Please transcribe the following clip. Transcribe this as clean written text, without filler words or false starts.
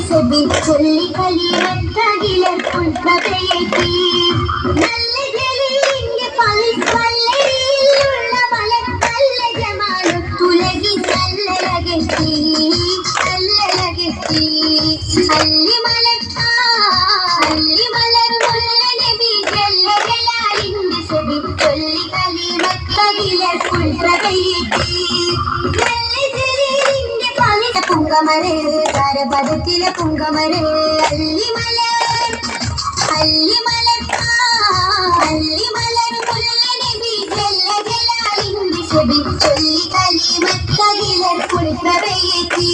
സെബി ചൊല്ലി കലിമത്തകിലർക്കുൾ പ്രഭയേറ്റി നല്ല ജലീലിന്റെ പള്ളിയിലുള്ള മലക്കല്ല ജമാലും തുലകി നല്ലലകെത്തി നല്ലലകെത്തി അല്ലിമലർ മുല്ല നബി ജല്ല ജലാലിന്റെ സെബി ചൊല്ലി കലിമത്തകിലർക്കുൾ പ്രഭയേറ്റി പുങ്കമര് താരപദത്തിലെ പുങ്കമര് അല്ലിമലർ മുല്ല നബി ജല്ല ജലാലിന്റെ സെബി ചൊല്ലി കലിമത്തകിലർക്കുൾ പ്രഭയേറ്റി